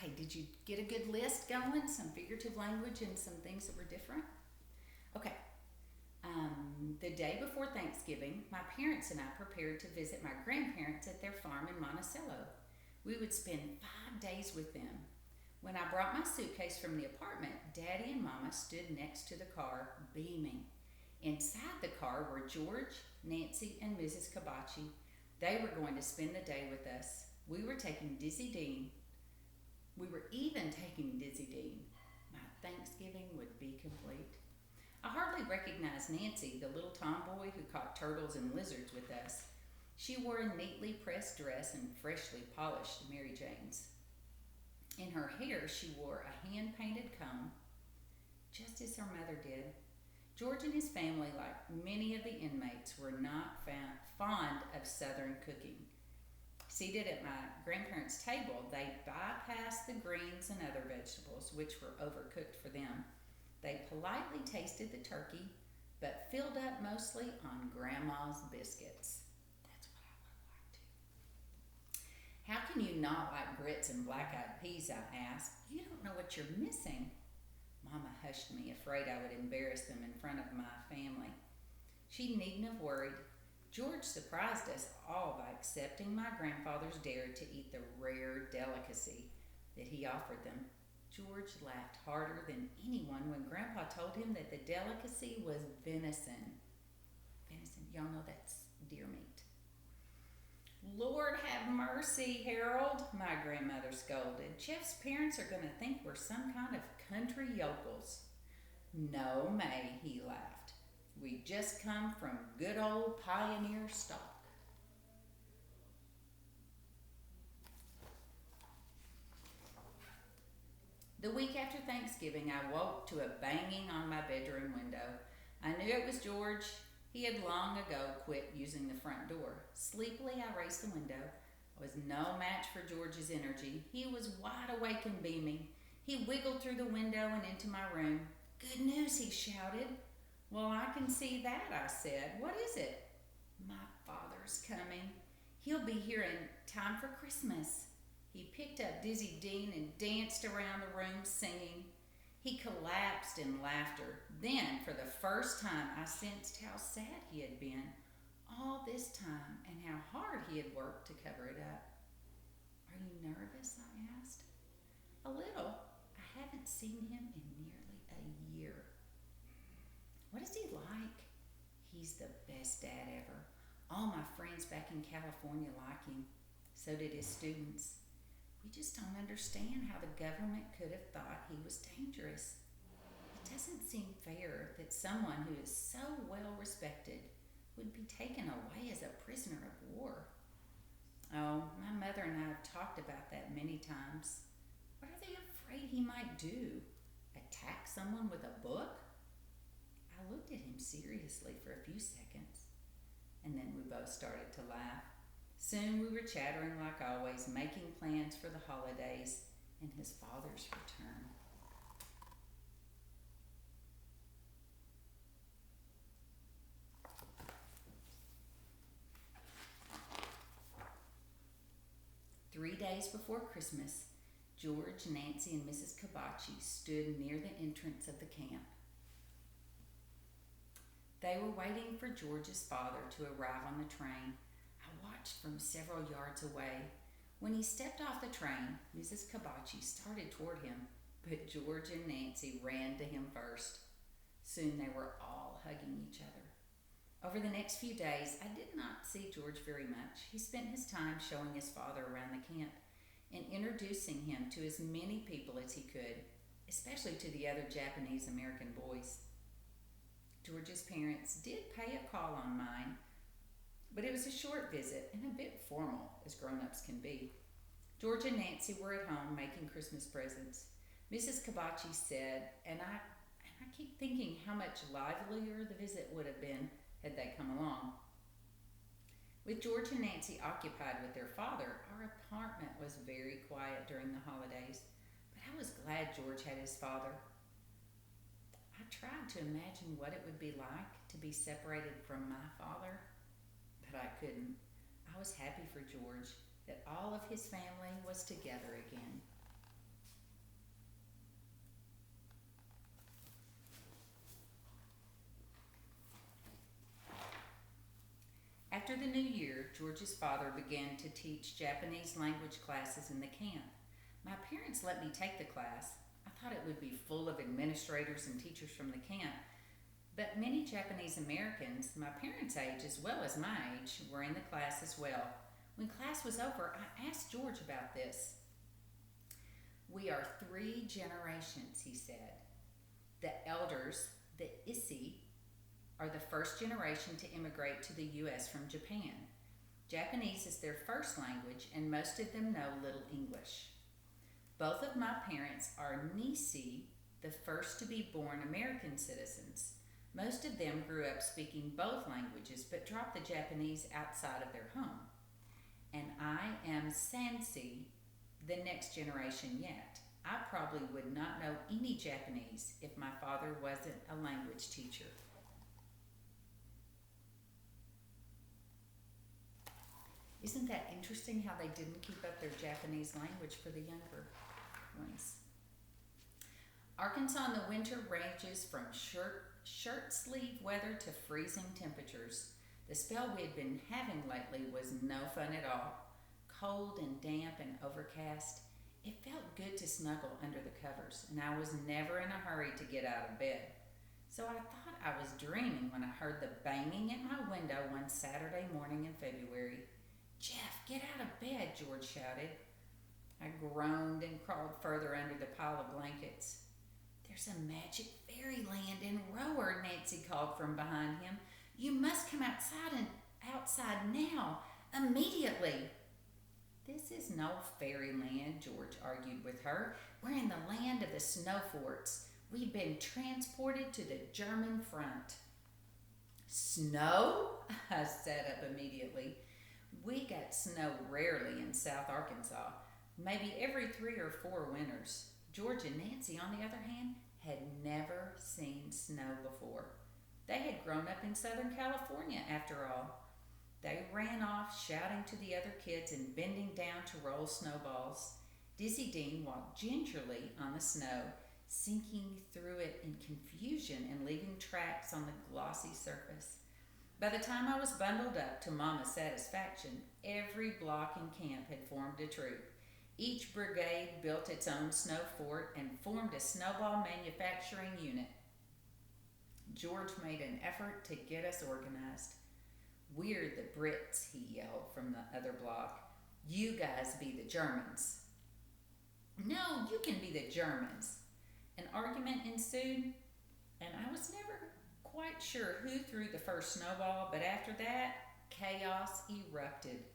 Okay, did you get a good list going? Some figurative language and some things that were different? Okay. The day before Thanksgiving, my parents and I prepared to visit my grandparents at their farm in Monticello. We would spend 5 days with them. When I brought my suitcase from the apartment, Daddy and Mama stood next to the car, beaming. Inside the car were George, Nancy, and Mrs. Kabachi. They were going to spend the day with us. We were taking Dizzy Dean. We were even taking Dizzy Dean. My Thanksgiving would be complete. I hardly recognized Nancy, the little tomboy who caught turtles and lizards with us. She wore a neatly pressed dress and freshly polished Mary Jane's. In her hair, she wore a hand painted comb, just as her mother did. George and his family, like many of the inmates, were not fond of Southern cooking. Seated at my grandparents' table, they bypassed the greens and other vegetables, which were overcooked for them. They politely tasted the turkey, but filled up mostly on Grandma's biscuits. That's what I would like to. How can you not like grits and black-eyed peas, I asked. You don't know what you're missing. Mama hushed me, afraid I would embarrass them in front of my family. She needn't have worried. George surprised us all by accepting my grandfather's dare to eat the rare delicacy that he offered them. George laughed harder than anyone when Grandpa told him that the delicacy was venison. Venison, y'all know that's deer meat. Lord have mercy, Harold, my grandmother scolded. Jeff's parents are going to think we're some kind of country yokels. No, May, he laughed. We just come from good old pioneer stock. The week after Thanksgiving, I woke to a banging on my bedroom window. I knew it was George. He had long ago quit using the front door. Sleepily, I raised the window. I was no match for George's energy. He was wide awake and beaming. He wiggled through the window and into my room. Good news, he shouted. Well, I can see that, I said. What is it? My father's coming. He'll be here in time for Christmas. He picked up Dizzy Dean and danced around the room singing. He collapsed in laughter. Then, for the first time, I sensed how sad he had been all this time and how hard he had worked to cover it up. Are you nervous? I asked. A little. I haven't seen him in nearly a year. What is he like? He's the best dad ever. All my friends back in California like him. So did his students. We just don't understand how the government could have thought he was dangerous. It doesn't seem fair that someone who is so well respected would be taken away as a prisoner of war. Oh, my mother and I have talked about that many times. What are they afraid he might do? Attack someone with a book? I looked at him seriously for a few seconds, and then we both started to laugh. Soon we were chattering like always, making plans for the holidays and his father's return. Three days before Christmas, George, Nancy, and Mrs. Kabachi stood near the entrance of the camp. They were waiting for George's father to arrive on the train. I watched from several yards away. When he stepped off the train, Mrs. Kabachi started toward him, but George and Nancy ran to him first. Soon they were all hugging each other. Over the next few days, I did not see George very much. He spent his time showing his father around the camp and introducing him to as many people as he could, especially to the other Japanese American boys. George's parents did pay a call on mine, but it was a short visit and a bit formal, as grown-ups can be. George and Nancy were at home making Christmas presents. Mrs. Kabachi said, and I keep thinking how much livelier the visit would have been had they come along. With George and Nancy occupied with their father, our apartment was very quiet during the holidays, but I was glad George had his father. I tried to imagine what it would be like to be separated from my father, but I couldn't. I was happy for George that all of his family was together again. George's father began to teach Japanese language classes in the camp. My parents let me take the class. I thought it would be full of administrators and teachers from the camp, but many Japanese Americans, my parents' age as well as my age, were in the class as well. When class was over, I asked George about this. "We are 3 generations," he said. "The elders, the Issei, are the first generation to immigrate to the U.S. from Japan. Japanese is their first language, and most of them know little English. Both of my parents are Nisei, the first to be born American citizens. Most of them grew up speaking both languages, but dropped the Japanese outside of their home. And I am Sansei, the next generation yet. I probably would not know any Japanese if my father wasn't a language teacher." Isn't that interesting how they didn't keep up their Japanese language for the younger ones? Arkansas in the winter ranges from shirt sleeve weather to freezing temperatures. The spell we had been having lately was no fun at all. Cold and damp and overcast. It felt good to snuggle under the covers, and I was never in a hurry to get out of bed. So I thought I was dreaming when I heard the banging at my window one Saturday morning in February. "Jeff, get out of bed," George shouted. I groaned and crawled further under the pile of blankets. "There's a magic fairyland in Rower," Nancy called from behind him. "You must come outside now, immediately." "This is no fairyland," George argued with her. "We're in the land of the snow forts. We've been transported to the German front." "Snow?" I sat up immediately. We get snow rarely in South Arkansas, maybe every 3 or 4 winters. George and Nancy, on the other hand, had never seen snow before. They had grown up in Southern California, after all. They ran off, shouting to the other kids and bending down to roll snowballs. Dizzy Dean walked gingerly on the snow, sinking through it in confusion and leaving tracks on the glossy surface. By the time I was bundled up to Mama's satisfaction, every block in camp had formed a troop. Each brigade built its own snow fort and formed a snowball manufacturing unit. George made an effort to get us organized. "We're the Brits," he yelled from the other block. "You guys be the Germans." "No, you can be the Germans." An argument ensued, and I was never quite sure who threw the first snowball, but after that, chaos erupted,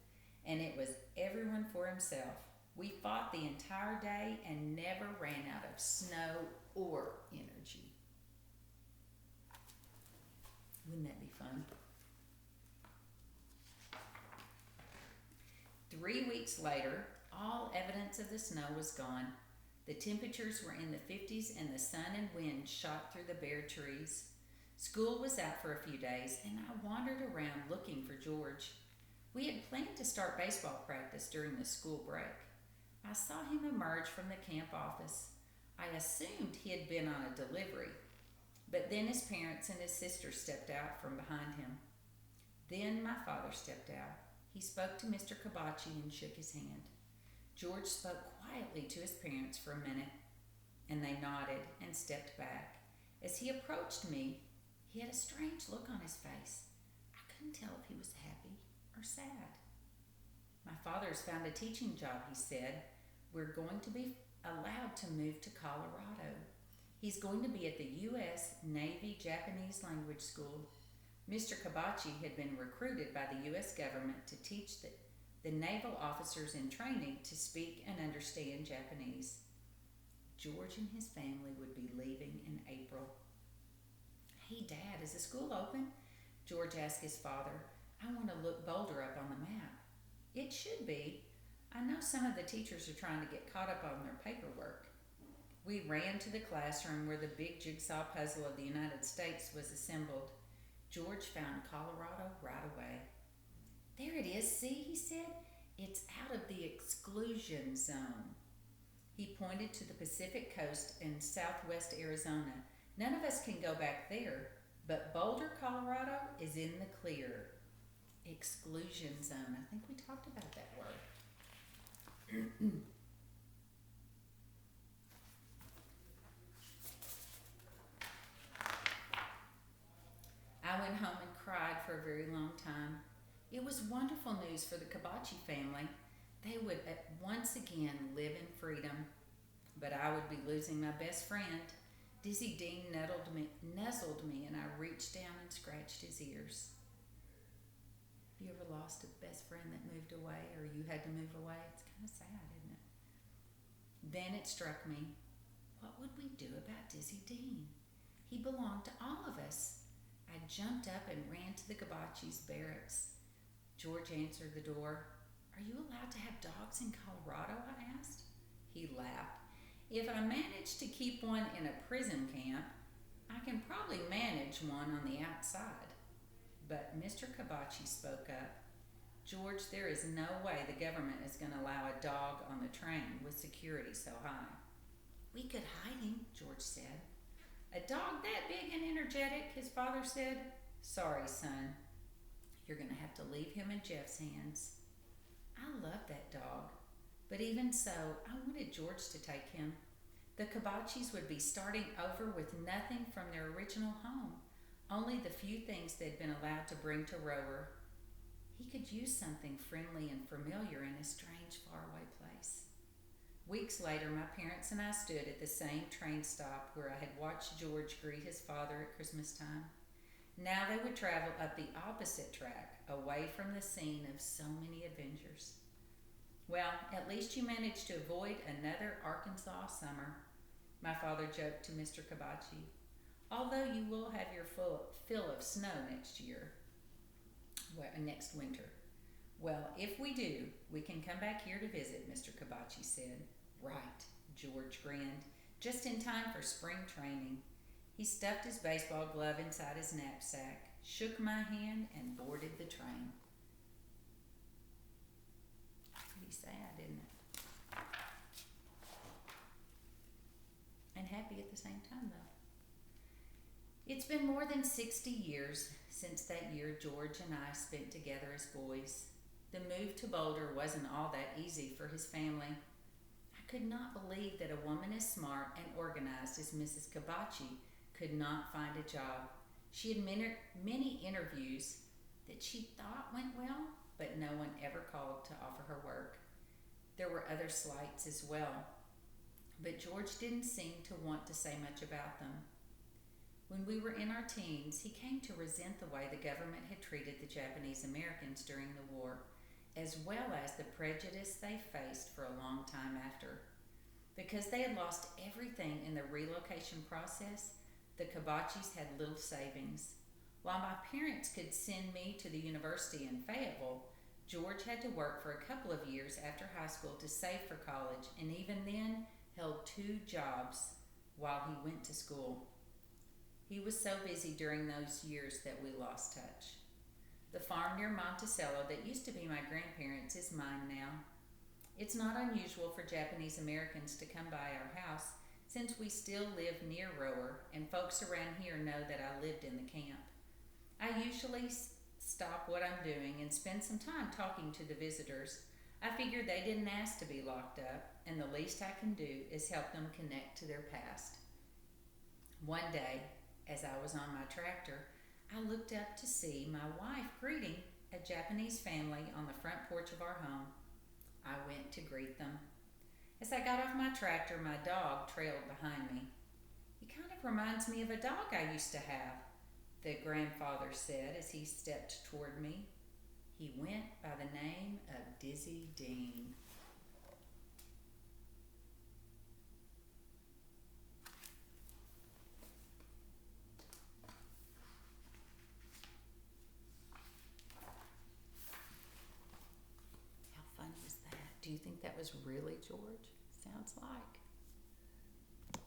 and it was everyone for himself. We fought the entire day and never ran out of snow or energy. Wouldn't that be fun? 3 weeks later, all evidence of the snow was gone. The temperatures were in the 50s and the sun and wind shot through the bare trees. School was out for a few days, and I wandered around looking for George. We had planned to start baseball practice during the school break. I saw him emerge from the camp office. I assumed he had been on a delivery, but then his parents and his sister stepped out from behind him. Then my father stepped out. He spoke to Mr. Kabachi and shook his hand. George spoke quietly to his parents for a minute, and they nodded and stepped back. As he approached me, he had a strange look on his face. I couldn't tell if he was happy or sad. "My father's found a teaching job," he said. "We're going to be allowed to move to Colorado. He's going to be at the U.S. Navy Japanese Language School." Mr. Kabachi had been recruited by the U.S. government to teach the naval officers in training to speak and understand Japanese. George and his family would be leaving in April. "Hey, Dad, is the school open?" George asked his father. "I want to look Boulder up on the map." "It should be. I know some of the teachers are trying to get caught up on their paperwork." We ran to the classroom where the big jigsaw puzzle of the United States was assembled. George found Colorado right away. "There it is, see," he said. "It's out of the exclusion zone." He pointed to the Pacific coast and southwest Arizona. "None of us can go back there, but Boulder, Colorado is in the clear." Exclusion zone. I think we talked about that word. I went home and cried for a very long time. It was wonderful news for the Kabachi family. They would once again live in freedom, but I would be losing my best friend. Dizzy Dean nuzzled me, and I reached down and scratched his ears. Have you ever lost a best friend that moved away, or you had to move away? It's kind of sad, isn't it? Then it struck me, what would we do about Dizzy Dean? He belonged to all of us. I jumped up and ran to the Kabachi's barracks. George answered the door. Are you allowed to have dogs in Colorado? I asked. He laughed. If I manage to keep one in a prison camp, I can probably manage one on the outside. But Mr. Kabachi spoke up. George, there is no way the government is going to allow a dog on the train with security so high. We could hide him, George said. A dog that big and energetic, his father said. Sorry, son. You're going to have to leave him in Jeff's hands. I love that dog. But even so, I wanted George to take him. The Kabachis would be starting over with nothing from their original home, only the few things they'd been allowed to bring to Rower. He could use something friendly and familiar in a strange, faraway place. Weeks later, my parents and I stood at the same train stop where I had watched George greet his father at Christmas time. Now they would travel up the opposite track, away from the scene of so many adventures. Well, at least you managed to avoid another Arkansas summer, my father joked to Mr. Kabachi, although you will have your fill of snow next winter. Well, if we do, we can come back here to visit, Mr. Kabachi said. Right, George grinned, just in time for spring training. He stuffed his baseball glove inside his knapsack, shook my hand, and boarded the train. Pretty sad, isn't it? And happy at the same time, though. It's been more than 60 years since that year George and I spent together as boys. The move to Boulder wasn't all that easy for his family. I could not believe that a woman as smart and organized as Mrs. Kabachi could not find a job. She had many interviews that she thought went well, but no one ever called to offer her work. There were other slights as well, but George didn't seem to want to say much about them. When we were in our teens, he came to resent the way the government had treated the Japanese Americans during the war, as well as the prejudice they faced for a long time after. Because they had lost everything in the relocation process, the Kabachis had little savings. While my parents could send me to the university in Fayetteville, George had to work for a couple of years after high school to save for college, and even then held 2 jobs while he went to school. He was so busy during those years that we lost touch. The farm near Monticello that used to be my grandparents' is mine now. It's not unusual for Japanese Americans to come by our house since we still live near Rower and folks around here know that I lived in the camp. I usually stop what I'm doing and spend some time talking to the visitors. I figure they didn't ask to be locked up, and the least I can do is help them connect to their past. One day, as I was on my tractor, I looked up to see my wife greeting a Japanese family on the front porch of our home. I went to greet them. As I got off my tractor, my dog trailed behind me. He kind of reminds me of a dog I used to have, the grandfather said as he stepped toward me. He went by the name of Dizzy Dean. How fun was that? Do you think that was really George? Sounds like.